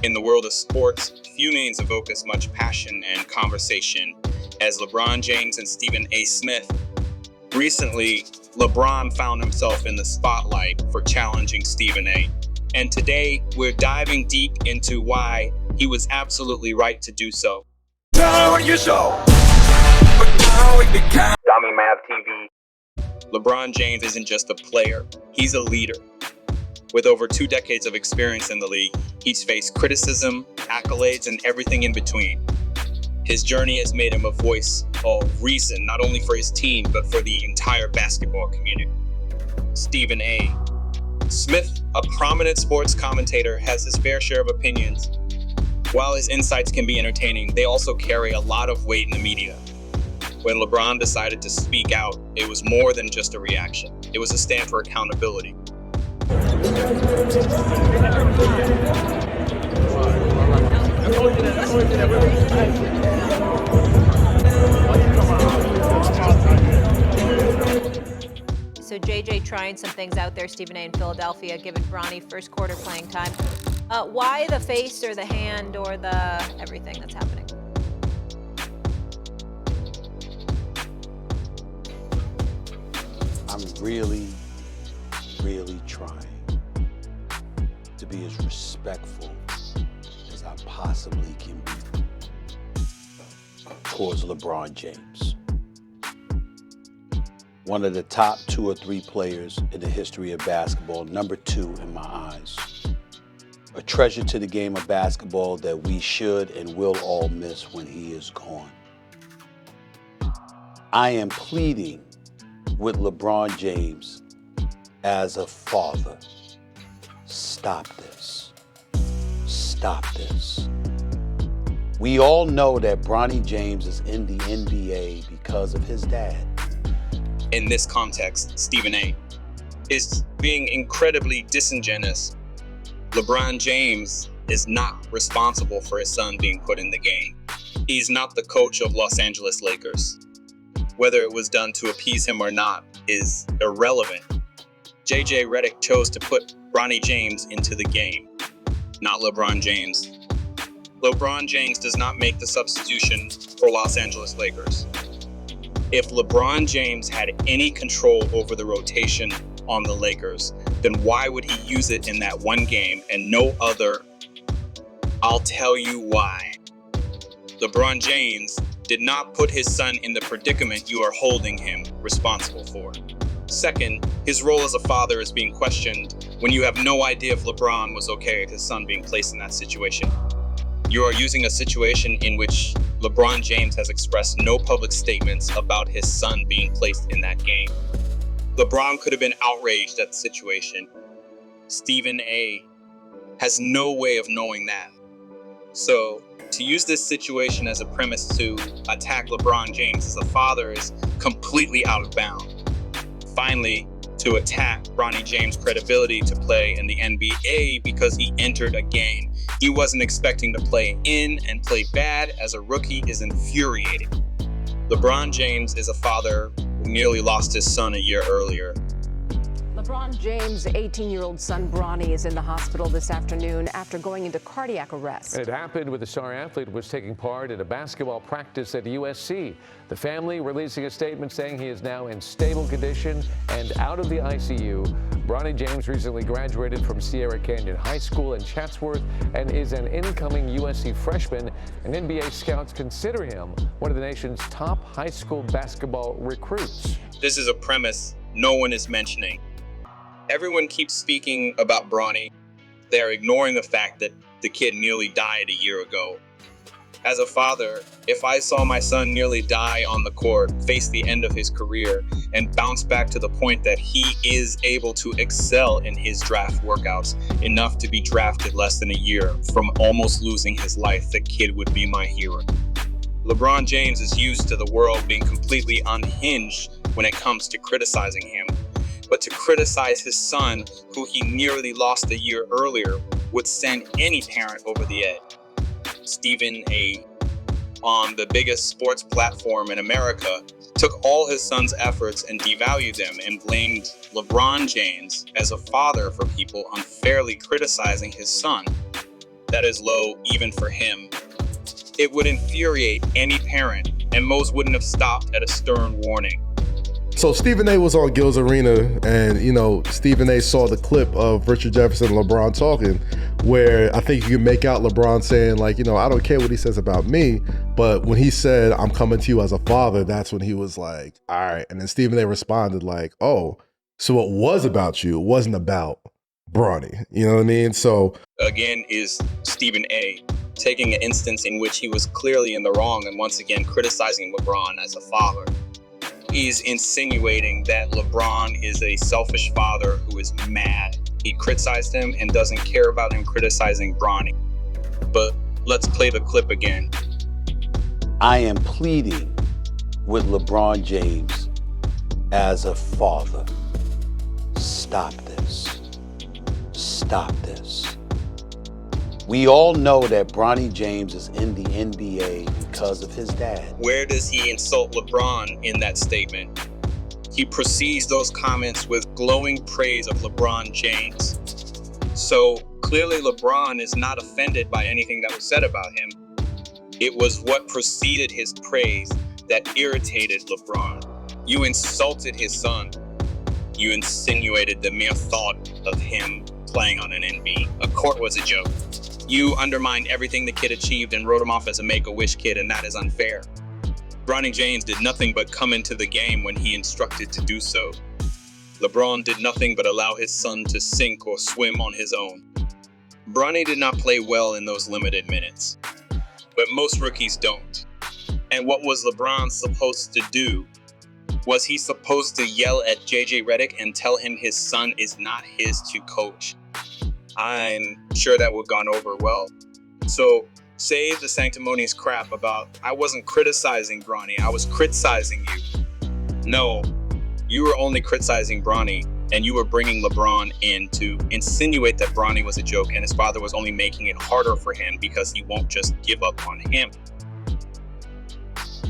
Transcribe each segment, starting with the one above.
In the world of sports, few names evoke as much passion and conversation as LeBron James and Stephen A. Smith. Recently, LeBron found himself in the spotlight for challenging Stephen A. And today, we're diving deep into why he was absolutely right to do so. Dummy Mav TV. LeBron James isn't just a player, he's a leader. With over 2 decades of experience in the league, he's faced criticism, accolades, and everything in between. His journey has made him a voice of reason, not only for his team, but for the entire basketball community. Stephen A. Smith, a prominent sports commentator, has his fair share of opinions. While his insights can be entertaining, they also carry a lot of weight in the media. When LeBron decided to speak out, it was more than just a reaction. It was a stand for accountability. So JJ trying some things out there, Stephen A. in Philadelphia, giving Bronny first quarter playing time. Why the face or the hand or the everything that's happening? I'm really trying to be as respectful as I possibly can be towards LeBron James. One of the top 2 or 3 players in the history of basketball, number 2 in my eyes. A treasure to the game of basketball that we should and will all miss when he is gone. I am pleading with LeBron James as a father. Stop this. Stop this. We all know that Bronny James is in the NBA because of his dad. In this context, Stephen A. is being incredibly disingenuous. LeBron James is not responsible for his son being put in the game. He's not the coach of Los Angeles Lakers. Whether it was done to appease him or not is irrelevant. JJ Redick chose to put Bronny James into the game, not LeBron James. LeBron James does not make the substitution for Los Angeles Lakers. If LeBron James had any control over the rotation on the Lakers, then why would he use it in that one game and no other? I'll tell you why. LeBron James did not put his son in the predicament you are holding him responsible for. Second, his role as a father is being questioned when you have no idea if LeBron was okay with his son being placed in that situation. You are using a situation in which LeBron James has expressed no public statements about his son being placed in that game. LeBron could have been outraged at the situation. Stephen A. has no way of knowing that. So, to use this situation as a premise to attack LeBron James as a father is completely out of bounds. Finally, to attack Bronny James' credibility to play in the NBA because he entered a game he wasn't expecting to play in and play bad as a rookie is infuriating. LeBron James is a father who nearly lost his son a year earlier. LeBron James' 18-year-old son Bronny is in the hospital this afternoon after going into cardiac arrest. It happened when the star athlete was taking part in a basketball practice at USC. The family releasing a statement saying he is now in stable condition and out of the ICU. Bronny James recently graduated from Sierra Canyon High School in Chatsworth and is an incoming USC freshman, and NBA scouts consider him one of the nation's top high school basketball recruits. This is a premise no one is mentioning. Everyone keeps speaking about Bronny. They're ignoring the fact that the kid nearly died a year ago. As a father, if I saw my son nearly die on the court, face the end of his career, and bounce back to the point that he is able to excel in his draft workouts enough to be drafted less than a year from almost losing his life, the kid would be my hero. LeBron James is used to the world being completely unhinged when it comes to criticizing him. But to criticize his son, who he nearly lost a year earlier, would send any parent over the edge. Stephen A., on the biggest sports platform in America, took all his son's efforts and devalued them and blamed LeBron James as a father for people unfairly criticizing his son. that is low even for him. It would infuriate any parent, and most wouldn't have stopped at a stern warning. So Stephen A was on Gil's Arena, and Stephen A saw the clip of Richard Jefferson and LeBron talking, where I think you can make out LeBron saying like, I don't care what he says about me, but when he said, I'm coming to you as a father, that's when he was like, all right. And then Stephen A responded like, oh, so it was about you. It wasn't about Bronny. You know what I mean? So Again, is Stephen A taking an instance in which he was clearly in the wrong and once again criticizing LeBron as a father. He's insinuating that LeBron is a selfish father who is mad. He criticized him and doesn't care about him criticizing Bronny. But let's play the clip again. I am pleading with LeBron James as a father. Stop this. Stop this. We all know that Bronny James is in the NBA because of his dad. Where does he insult LeBron in that statement? He precedes those comments with glowing praise of LeBron James. So clearly LeBron is not offended by anything that was said about him. It was what preceded his praise that irritated LeBron. You insulted his son. You insinuated the mere thought of him playing on an NBA. A court was a joke. You undermined everything the kid achieved and wrote him off as a make-a-wish kid, and that is unfair. Bronny James did nothing but come into the game when he instructed to do so. LeBron did nothing but allow his son to sink or swim on his own. Bronny did not play well in those limited minutes, but most rookies don't. And what was LeBron supposed to do? Was he supposed to yell at JJ Redick and tell him his son is not his to coach? I'm sure that would have gone over well. So save the sanctimonious crap about, I wasn't criticizing Bronny, I was criticizing you. No, you were only criticizing Bronny, and you were bringing LeBron in to insinuate that Bronny was a joke and his father was only making it harder for him because he won't just give up on him.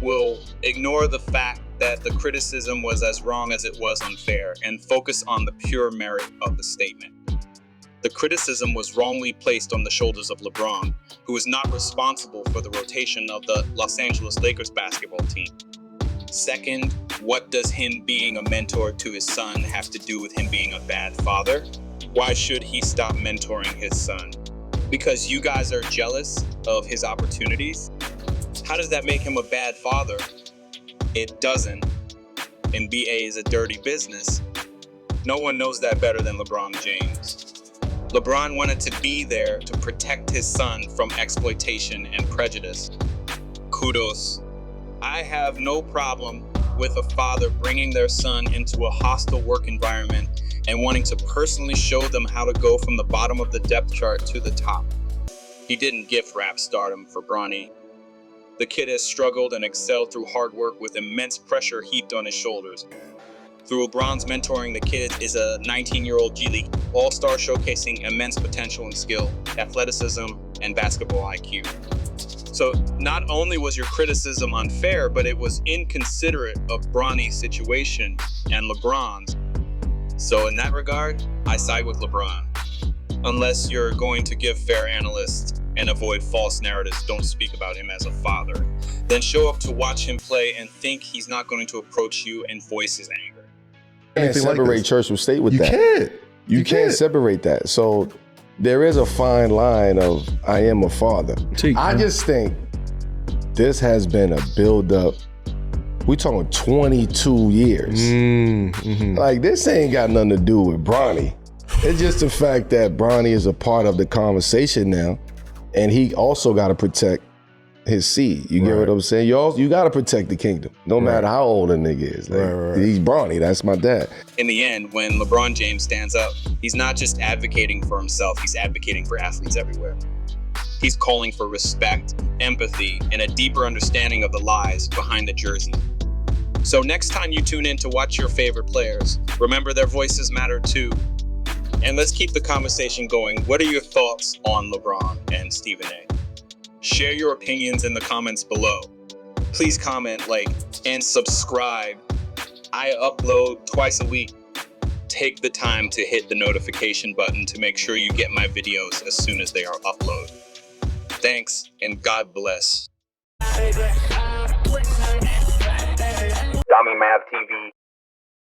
We'll ignore the fact that the criticism was as wrong as it was unfair and focus on the pure merit of the statement. The criticism was wrongly placed on the shoulders of LeBron, who is not responsible for the rotation of the Los Angeles Lakers basketball team. Second, what does him being a mentor to his son have to do with him being a bad father? Why should he stop mentoring his son? Because you guys are jealous of his opportunities? How does that make him a bad father? It doesn't. NBA is a dirty business. No one knows that better than LeBron James. LeBron wanted to be there to protect his son from exploitation and prejudice. Kudos. I have no problem with a father bringing their son into a hostile work environment and wanting to personally show them how to go from the bottom of the depth chart to the top. He didn't gift wrap stardom for Bronny. The kid has struggled and excelled through hard work with immense pressure heaped on his shoulders. Through LeBron's mentoring, the kid is a 19-year-old G League all-star showcasing immense potential and skill, athleticism, and basketball IQ. So not only was your criticism unfair, but it was inconsiderate of Bronny's situation and LeBron's. So in that regard, I side with LeBron. Unless you're going to give fair analysts and avoid false narratives, don't speak about him as a father. Then show up to watch him play and think he's not going to approach you and voice his anger. You can't separate church from state with that. Can't. You can't separate that. So there is a fine line of I am a father. I just think this has been a build-up. We talking 22 years. Like this ain't got nothing to do with Bronny. It's just the fact that Bronny is a part of the conversation now, and he also got to protect his seed. You get what I'm saying? You got to protect the kingdom, no matter how old a nigga is. Like, he's Bronny, that's my dad. In the end, when LeBron James stands up, he's not just advocating for himself, he's advocating for athletes everywhere. He's calling for respect, empathy, and a deeper understanding of the lies behind the jersey. So next time you tune in to watch your favorite players, remember their voices matter too. And let's keep the conversation going. What are your thoughts on LeBron and Stephen A? Share your opinions in the comments below. Please comment, like, and subscribe. I upload twice a week. Take the time to hit the notification button to make sure you get my videos as soon as they are uploaded. Thanks, and God bless. Dummy Mav TV.